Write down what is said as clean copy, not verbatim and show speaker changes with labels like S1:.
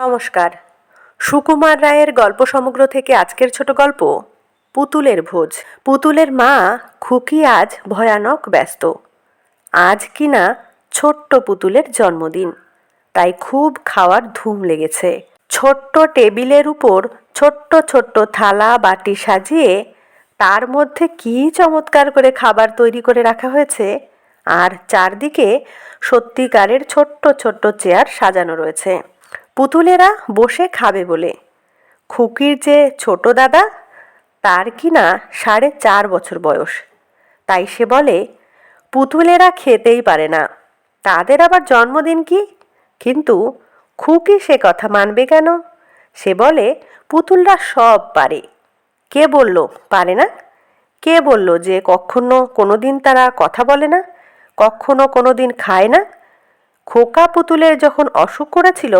S1: নমস্কার। সুকুমার রায়ের গল্প সমগ্র থেকে আজকের ছোট গল্প পুতুলের ভোজ। পুতুলের মা খুকি আজ ভয়ানক ব্যস্ত। আজ কিনা ছোট্ট পুতুলের জন্মদিন, তাই খুব খাওয়ার ধুম লেগেছে। ছোট্ট টেবিলের উপর ছোট্ট ছোট্ট থালা বাটি সাজিয়ে তার মধ্যে কী চমৎকার করে খাবার তৈরি করে রাখা হয়েছে। আর চারদিকে সত্যিকারের ছোট্ট ছোট্ট চেয়ার সাজানো রয়েছে পুতুলেরা বসে খাবে বলে। খুকির যে ছোট দাদা, তার কিনা 4.5 বছর বয়স, তাই সে বলে পুতুলেরা খেতেই পারে না, তাদের আবার জন্মদিন কি। কিন্তু খুকি সে কথা মানবে কেন? সে বলে পুতুলরা সব পারে। কে বলল পারে না? কে বলল যে কখনো কোনো দিন তারা কথা বলে না, কখনো কোনো দিন খায় না? খোকা পুতুলের যখন অসুখ করেছিল